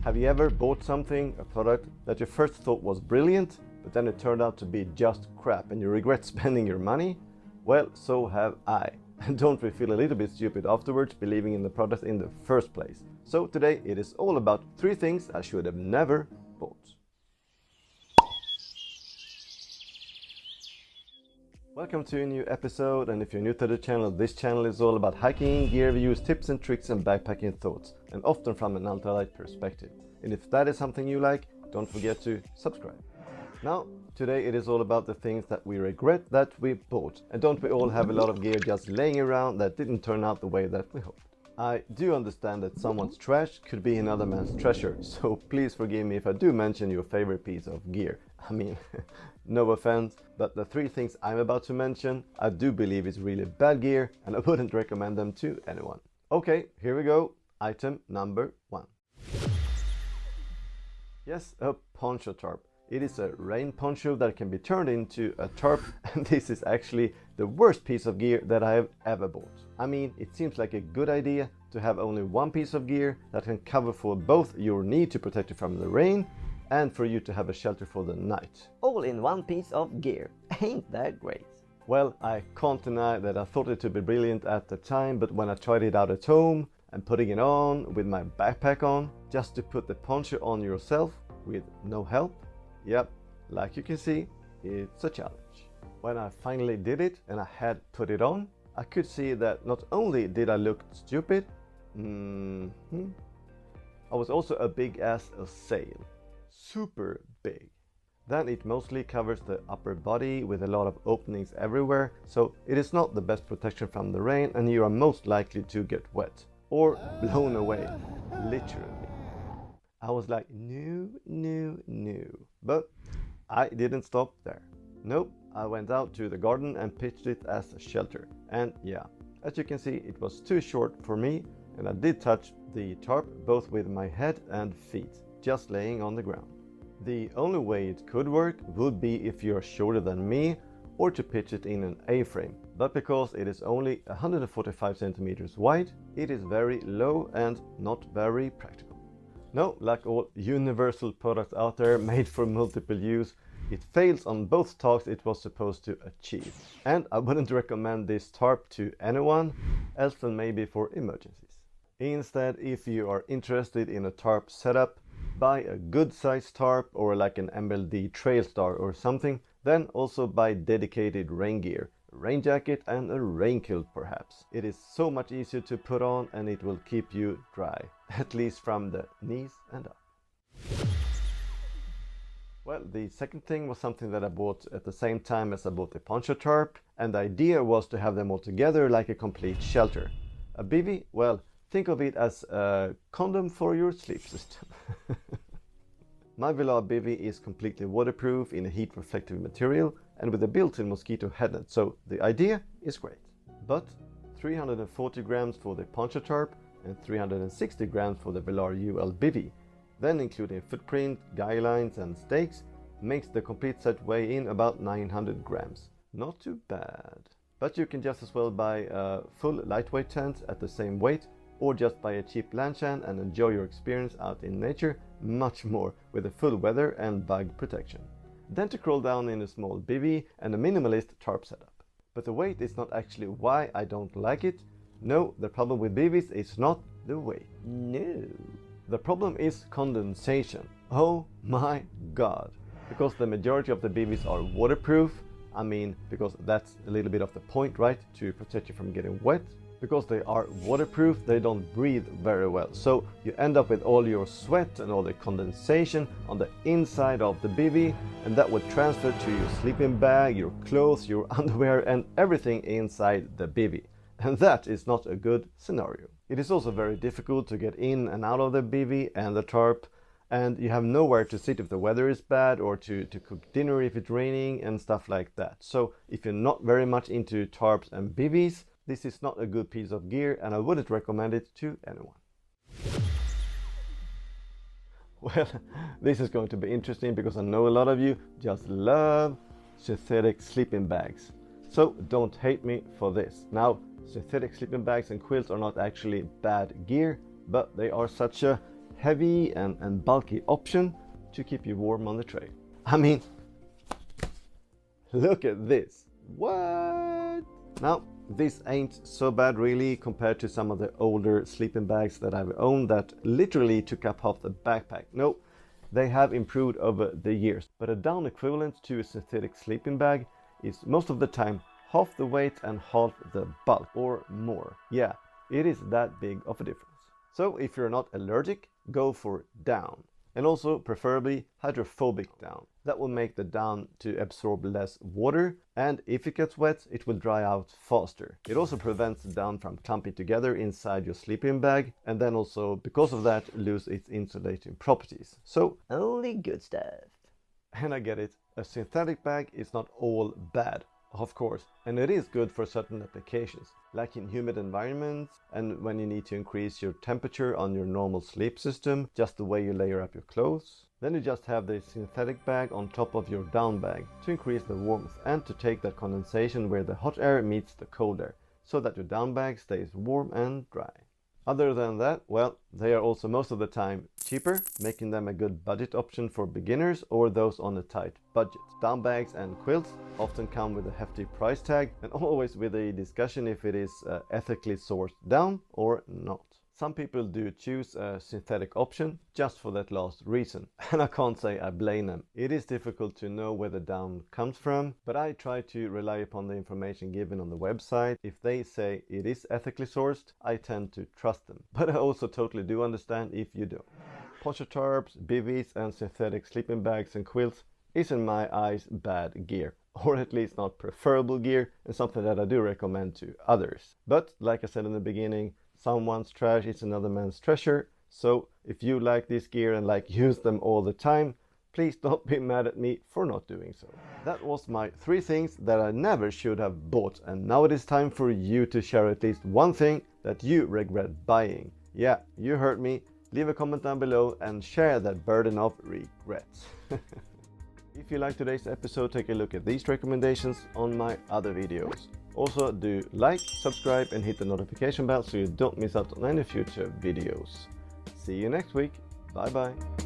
Have you ever bought something, a product, that you first thought was brilliant, but then it turned out to be just crap and you regret spending your money? Well, so have I. And don't we feel a little bit stupid afterwards believing in the product in the first place? So today it is all about 3 things I should have never bought. Welcome to a new episode, and if you're new to the channel, this channel is all about hiking, gear reviews, tips and tricks and backpacking thoughts, and often from an ultralight perspective. And if that is something you like, don't forget to subscribe. Now, today it is all about the things that we regret that we bought. And don't we all have a lot of gear just laying around that didn't turn out the way that we hoped? I do understand that someone's trash could be another man's treasure, so please forgive me if I do mention your favorite piece of gear. I mean, no offense, but the 3 things I'm about to mention, I do believe is really bad gear and I wouldn't recommend them to anyone. Okay, here we go. Item number 1. Yes, a Poncho-Tarp. It is a rain poncho that can be turned into a tarp, and this is actually the worst piece of gear that I have ever bought. I mean, it seems like a good idea to have only one piece of gear that can cover for both your need to protect you from the rain and for you to have a shelter for the night. All in one piece of gear. Ain't that great? Well, I can't deny that I thought it to be brilliant at the time, but when I tried it out at home and putting it on with my backpack on, just to put the poncho on yourself with no help, yep, like you can see, it's a challenge. When I finally did it and I had put it on, I could see that not only did I look stupid, I was also a big as a sail. Super big. Then it mostly covers the upper body with a lot of openings everywhere, so it is not the best protection from the rain and you are most likely to get wet or blown away, literally. I was like, no. But I didn't stop there. Nope, I went out to the garden and pitched it as a shelter. And yeah, as you can see, it was too short for me, and I did touch the tarp both with my head and feet, just laying on the ground. The only way it could work would be if you're shorter than me, or to pitch it in an A-frame. But because it is only 145 centimeters wide, it is very low and not very practical. No, like all universal products out there made for multiple use, it fails on both tasks it was supposed to achieve. And I wouldn't recommend this tarp to anyone else than maybe for emergencies. Instead, if you are interested in a tarp setup, buy a good sized tarp or like an MLD Trail Star or something, then also buy dedicated rain gear, a rain jacket and a rain kilt perhaps. It is so much easier to put on and it will keep you dry, at least from the knees and up. Well, the second thing was something that I bought at the same time as I bought the Poncho-Tarp, and the idea was to have them all together like a complete shelter. A BIVY? Well, think of it as a condom for your sleep system. My BIVY is completely waterproof in a heat reflective material and with a built-in mosquito headnet, so the idea is great. But 340 grams for the Poncho-Tarp and 360 grams for the UL BIVY, then including footprint, guy lines and stakes, makes the complete set weigh in about 900 grams. Not too bad. But you can just as well buy a full lightweight tent at the same weight, or just buy a cheap lanchan and enjoy your experience out in nature much more with a full weather and bug protection. Then to crawl down in a small BIVY and a minimalist tarp setup. But the weight is not actually why I don't like it. No, the problem with BIVYs is not the weight. No. The problem is condensation. Oh my god. Because the majority of the BIVYs are waterproof. I mean, because that's a little bit of the point, right? To protect you from getting wet. Because they are waterproof, they don't breathe very well. So you end up with all your sweat and all the condensation on the inside of the BIVY, and that would transfer to your sleeping bag, your clothes, your underwear and everything inside the BIVY. And that is not a good scenario. It is also very difficult to get in and out of the BIVY and the tarp, and you have nowhere to sit if the weather is bad or to cook dinner if it's raining and stuff like that. So if you're not very much into tarps and BIVYs, this is not a good piece of gear and I wouldn't recommend it to anyone. Well, this is going to be interesting because I know a lot of you just love synthetic sleeping bags. So don't hate me for this. Now, synthetic sleeping bags and quilts are not actually bad gear, but they are such a heavy and bulky option to keep you warm on the trail. I mean, look at this. What? Now, this ain't so bad really compared to some of the older sleeping bags that I've owned that literally took up half the backpack. No, they have improved over the years, but a down equivalent to a synthetic sleeping bag is most of the time half the weight and half the bulk or more. Yeah, it is that big of a difference. So if you're not allergic, go for down. And also preferably hydrophobic down. That will make the down to absorb less water, and if it gets wet, it will dry out faster. It also prevents the down from clumping together inside your sleeping bag, and then also, because of that, lose its insulating properties. So, Only good stuff. and I get it, a synthetic bag is not all bad. Of course, and it is good for certain applications, like in humid environments and when you need to increase your temperature on your normal sleep system, just the way you layer up your clothes. Then you just have the synthetic bag on top of your down bag to increase the warmth and to take that condensation where the hot air meets the cold air, so that your down bag stays warm and dry. Other than that, well, they are also most of the time cheaper, making them a good budget option for beginners or those on a tight budget. Down bags and quilts often come with a hefty price tag and always with a discussion if it is ethically sourced down or not. Some people do choose a synthetic option just for that last reason, and I can't say I blame them. It is difficult to know where the down comes from, but I try to rely upon the information given on the website. If they say it is ethically sourced, I tend to trust them. But I also totally do understand if you don't. Poncho-Tarps, BIVYs and synthetic sleeping bags and quilts is in my eyes bad gear. Or at least not preferable gear, and something that I do recommend to others. But like I said in the beginning, someone's trash is another man's treasure. So if you like this gear and use them all the time, please don't be mad at me for not doing so. That was my 3 things that I never should have bought, and now it is time for you to share at least one thing that you regret buying. Yeah, you heard me. Leave a comment down below and share that burden of regrets. If you like today's episode, take a look at these recommendations on my other videos. Also, do like, subscribe and hit the notification bell so you don't miss out on any future videos. See you next week. Bye bye.